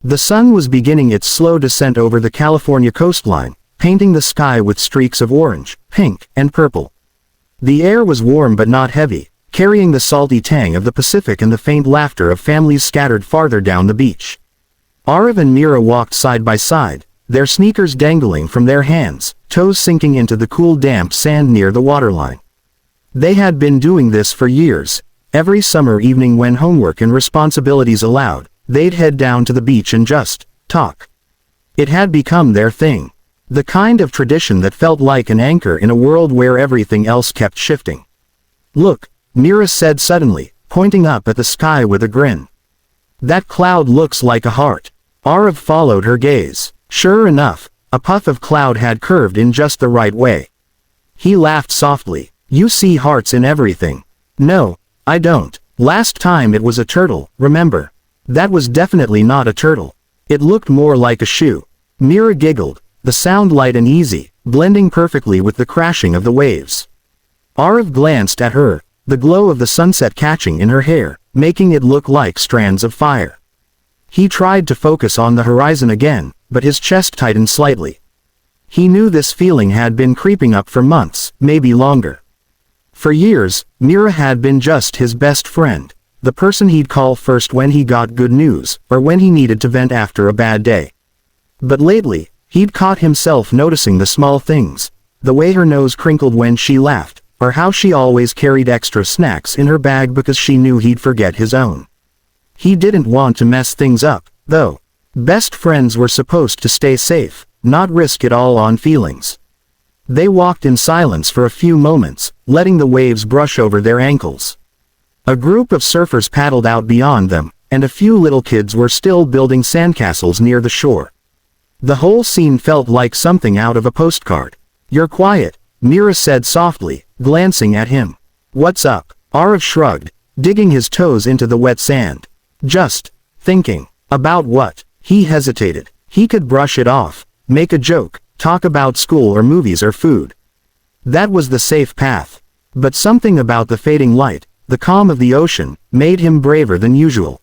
The sun was beginning its slow descent over the California coastline, painting the sky with streaks of orange, pink, and purple. The air was warm but not heavy, carrying the salty tang of the Pacific and the faint laughter of families scattered farther down the beach. Arav and Mira walked side by side, their sneakers dangling from their hands, toes sinking into the cool damp sand near the waterline. They had been doing this for years. Every summer evening when homework and responsibilities allowed, they'd head down to the beach and just talk. It had become their thing. The kind of tradition that felt like an anchor in a world where everything else kept shifting. "Look," Mira said suddenly, pointing up at the sky with a grin. "That cloud looks like a heart." Arav followed her gaze. Sure enough, a puff of cloud had curved in just the right way. He laughed softly. "You see hearts in everything." "No, I don't. Last time it was a turtle, remember?" "That was definitely not a turtle. It looked more like a shoe." Mira giggled, the sound light and easy, blending perfectly with the crashing of the waves. Arav glanced at her, the glow of the sunset catching in her hair, making it look like strands of fire. He tried to focus on the horizon again, but his chest tightened slightly. He knew this feeling had been creeping up for months, maybe longer. For years, Mira had been just his best friend, the person he'd call first when he got good news, or when he needed to vent after a bad day. But lately, he'd caught himself noticing the small things, the way her nose crinkled when she laughed, or how she always carried extra snacks in her bag because she knew he'd forget his own. He didn't want to mess things up, though. Best friends were supposed to stay safe, not risk it all on feelings. They walked in silence for a few moments, letting the waves brush over their ankles. A group of surfers paddled out beyond them, and a few little kids were still building sandcastles near the shore. The whole scene felt like something out of a postcard. "You're quiet," Mira said softly, glancing at him. "What's up?" Arav shrugged, digging his toes into the wet sand. "Just thinking." "About what?" He hesitated. He could brush it off, make a joke, talk about school or movies or food. That was the safe path. But something about the fading light, the calm of the ocean, made him braver than usual.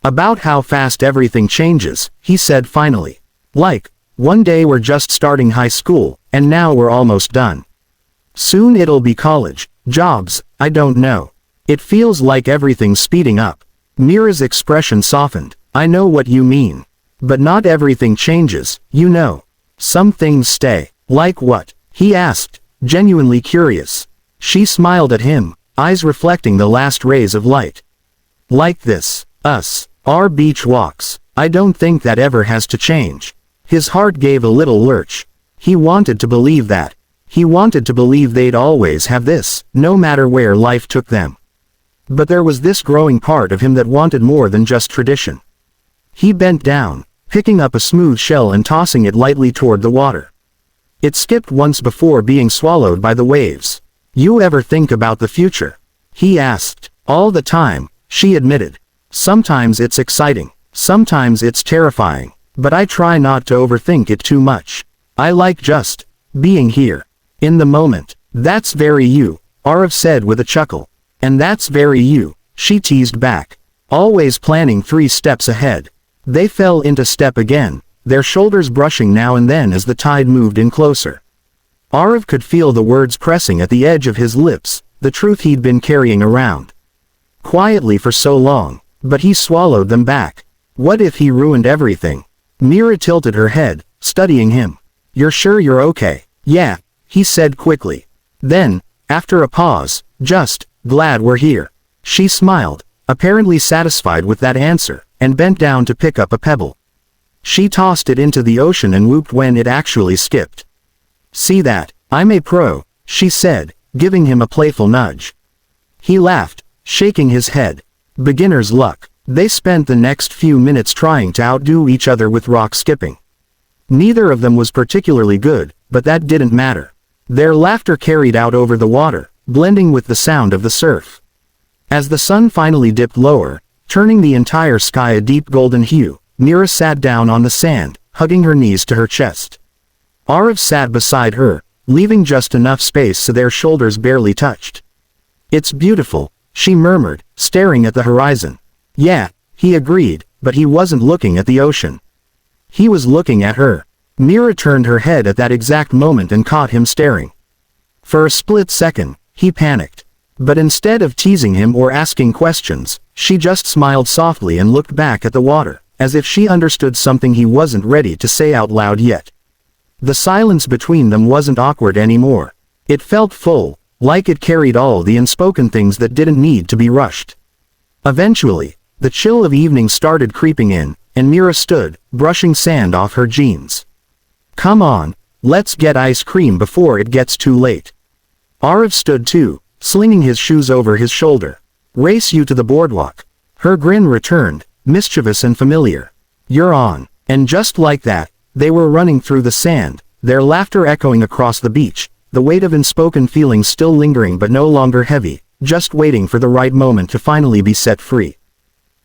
"About how fast everything changes," he said finally. "Like, one day we're just starting high school, and now we're almost done. Soon it'll be college, jobs, I don't know. It feels like everything's speeding up." Mira's expression softened. "I know what you mean. But not everything changes, you know. Some things stay." "Like what?" he asked, genuinely curious. She smiled at him, eyes reflecting the last rays of light. "Like this, us, our beach walks. I don't think that ever has to change." His heart gave a little lurch. He wanted to believe that. He wanted to believe they'd always have this, no matter where life took them. But there was this growing part of him that wanted more than just tradition. He bent down, picking up a smooth shell and tossing it lightly toward the water. It skipped once before being swallowed by the waves. "You ever think about the future?" he asked. "All the time," she admitted. "Sometimes it's exciting, sometimes it's terrifying, but I try not to overthink it too much. I like just being here, in the moment." "That's very you," Arav said with a chuckle. "And that's very you," she teased back. "Always planning 3 steps ahead." They fell into step again, their shoulders brushing now and then as the tide moved in closer. Arav could feel the words pressing at the edge of his lips, the truth he'd been carrying around quietly for so long, but he swallowed them back. What if he ruined everything? Mira tilted her head, studying him. "You're sure you're okay?" "Yeah," he said quickly. Then, after a pause, "Just glad we're here." She smiled, apparently satisfied with that answer, and bent down to pick up a pebble. She tossed it into the ocean and whooped when it actually skipped. "See that? I'm a pro," she said, giving him a playful nudge. He laughed, shaking his head. "Beginner's luck." They spent the next few minutes trying to outdo each other with rock skipping. Neither of them was particularly good, but that didn't matter. Their laughter carried out over the water, blending with the sound of the surf. As the sun finally dipped lower, turning the entire sky a deep golden hue, Mira sat down on the sand, hugging her knees to her chest. Arav sat beside her, leaving just enough space so their shoulders barely touched. "It's beautiful," she murmured, staring at the horizon. "Yeah," he agreed, but he wasn't looking at the ocean. He was looking at her. Mira turned her head at that exact moment and caught him staring. For a split second, he panicked. But instead of teasing him or asking questions, she just smiled softly and looked back at the water, as if she understood something he wasn't ready to say out loud yet. The silence between them wasn't awkward anymore. It felt full, like it carried all the unspoken things that didn't need to be rushed. Eventually, the chill of evening started creeping in, and Mira stood, brushing sand off her jeans. "Come on, let's get ice cream before it gets too late." Arav stood too, slinging his shoes over his shoulder. "Race you to the boardwalk." Her grin returned, mischievous and familiar. "You're on." And just like that, they were running through the sand, their laughter echoing across the beach, the weight of unspoken feelings still lingering but no longer heavy, just waiting for the right moment to finally be set free.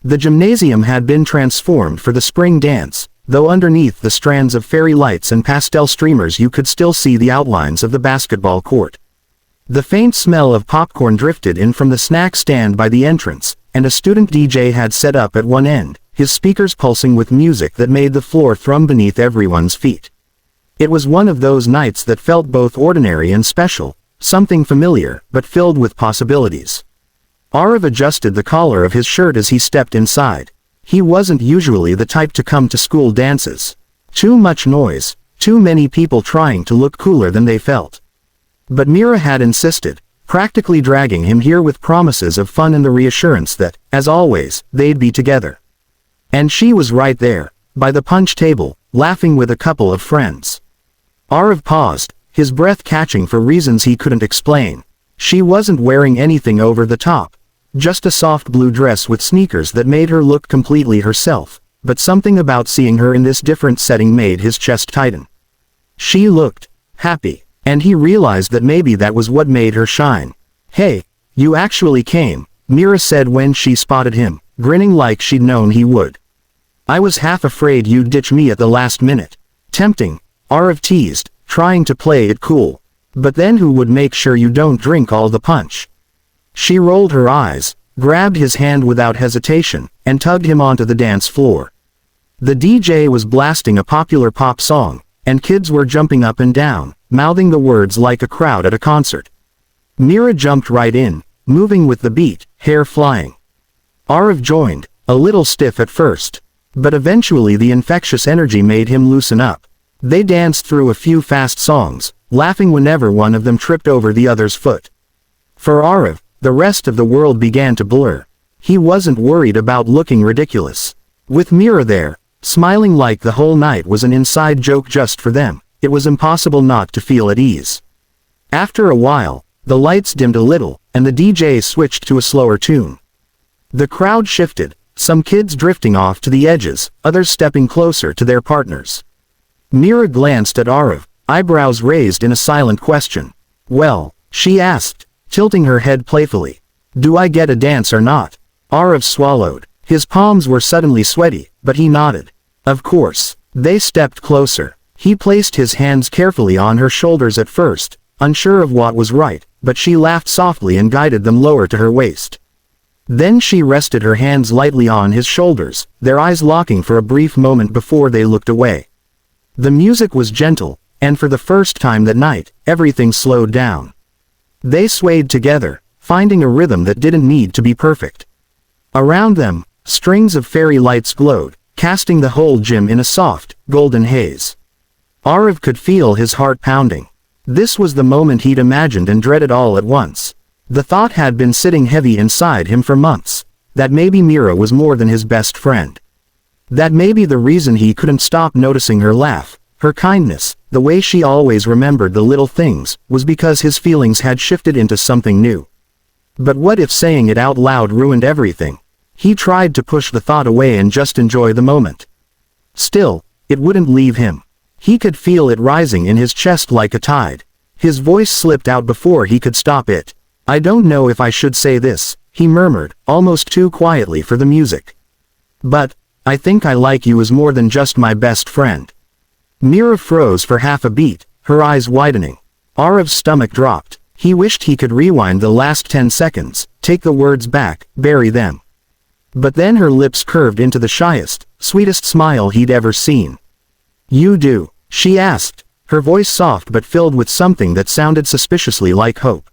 The gymnasium had been transformed for the spring dance, though underneath the strands of fairy lights and pastel streamers you could still see the outlines of the basketball court. The faint smell of popcorn drifted in from the snack stand by the entrance, and a student DJ had set up at one end, his speakers pulsing with music that made the floor thrum beneath everyone's feet. It was one of those nights that felt both ordinary and special, something familiar, but filled with possibilities. Arav adjusted the collar of his shirt as he stepped inside. He wasn't usually the type to come to school dances. Too much noise, too many people trying to look cooler than they felt. But Mira had insisted, practically dragging him here with promises of fun and the reassurance that, as always, they'd be together. And she was right there, by the punch table, laughing with a couple of friends. Arav paused, his breath catching for reasons he couldn't explain. She wasn't wearing anything over the top, just a soft blue dress with sneakers that made her look completely herself, but something about seeing her in this different setting made his chest tighten. She looked happy, and he realized that maybe that was what made her shine. "Hey, you actually came," Mira said when she spotted him, grinning like she'd known he would. "I was half afraid you'd ditch me at the last minute." "Tempting," Arav teased, trying to play it cool. "But then who would make sure you don't drink all the punch?" She rolled her eyes, grabbed his hand without hesitation, and tugged him onto the dance floor. The DJ was blasting a popular pop song, and kids were jumping up and down, mouthing the words like a crowd at a concert. Mira jumped right in, moving with the beat, hair flying. Arav joined, a little stiff at first. But eventually the infectious energy made him loosen up. They danced through a few fast songs, laughing whenever one of them tripped over the other's foot. For Arav, the rest of the world began to blur. He wasn't worried about looking ridiculous. With Mira there, smiling like the whole night was an inside joke just for them, it was impossible not to feel at ease. After a while, the lights dimmed a little, and the DJ switched to a slower tune. The crowd shifted, some kids drifting off to the edges, others stepping closer to their partners. Mira glanced at Arav, eyebrows raised in a silent question. "Well," she asked, tilting her head playfully. "Do I get a dance or not?" Arav swallowed. His palms were suddenly sweaty, but he nodded. "Of course." They stepped closer. He placed his hands carefully on her shoulders at first, unsure of what was right, but she laughed softly and guided them lower to her waist. Then she rested her hands lightly on his shoulders, their eyes locking for a brief moment before they looked away. The music was gentle, and for the first time that night, everything slowed down. They swayed together, finding a rhythm that didn't need to be perfect. Around them, strings of fairy lights glowed, casting the whole gym in a soft, golden haze. Arav could feel his heart pounding. This was the moment he'd imagined and dreaded all at once. The thought had been sitting heavy inside him for months, that maybe Mira was more than his best friend. That maybe the reason he couldn't stop noticing her laugh, her kindness, the way she always remembered the little things, was because his feelings had shifted into something new. But what if saying it out loud ruined everything? He tried to push the thought away and just enjoy the moment. Still, it wouldn't leave him. He could feel it rising in his chest like a tide. His voice slipped out before he could stop it. "I don't know if I should say this," he murmured, almost too quietly for the music. "But I think I like you as more than just my best friend." Mira froze for half a beat, her eyes widening. Arav's stomach dropped. He wished he could rewind the last 10 seconds, take the words back, bury them. But then her lips curved into the shyest, sweetest smile he'd ever seen. "You do?" she asked, her voice soft but filled with something that sounded suspiciously like hope.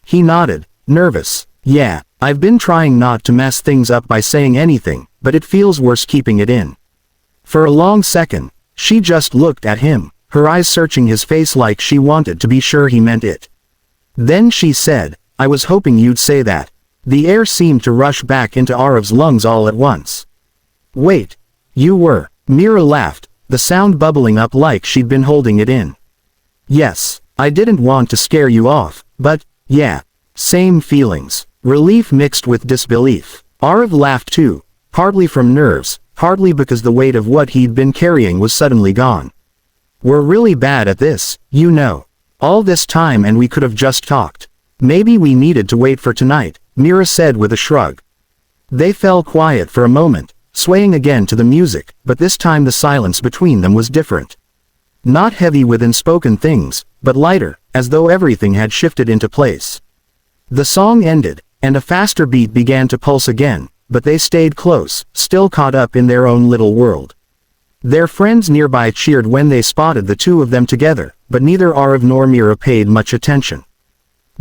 He nodded, nervous. "Yeah, I've been trying not to mess things up by saying anything, but it feels worse keeping it in." For a long second, she just looked at him, her eyes searching his face like she wanted to be sure he meant it. Then she said, "I was hoping you'd say that." The air seemed to rush back into Ariv's lungs all at once. "Wait. You were?" Mira laughed, the sound bubbling up like she'd been holding it in. "Yes, I didn't want to scare you off, but, yeah. Same feelings." Relief mixed with disbelief. Ariv laughed too, partly from nerves, partly because the weight of what he'd been carrying was suddenly gone. "We're really bad at this, you know. All this time and we could have just talked. Maybe we needed to wait for tonight," Mira said with a shrug. They fell quiet for a moment, swaying again to the music, but this time the silence between them was different. Not heavy with unspoken things, but lighter, as though everything had shifted into place. The song ended, and a faster beat began to pulse again, but they stayed close, still caught up in their own little world. Their friends nearby cheered when they spotted the two of them together, but neither Ariv nor Mira paid much attention.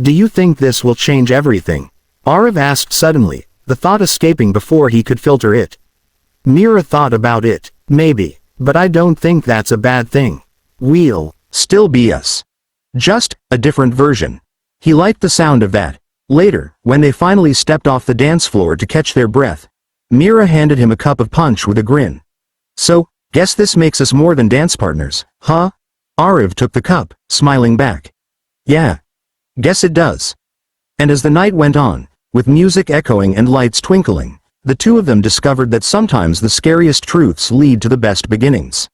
"Do you think this will change everything?" Ariv asked suddenly, the thought escaping before he could filter it. Mira thought about it. "Maybe, but I don't think that's a bad thing. We'll still be us. Just a different version." He liked the sound of that. Later, when they finally stepped off the dance floor to catch their breath, Mira handed him a cup of punch with a grin. "So, guess this makes us more than dance partners, huh?" Ariv took the cup, smiling back. "Yeah. Guess it does." And as the night went on, with music echoing and lights twinkling, the two of them discovered that sometimes the scariest truths lead to the best beginnings.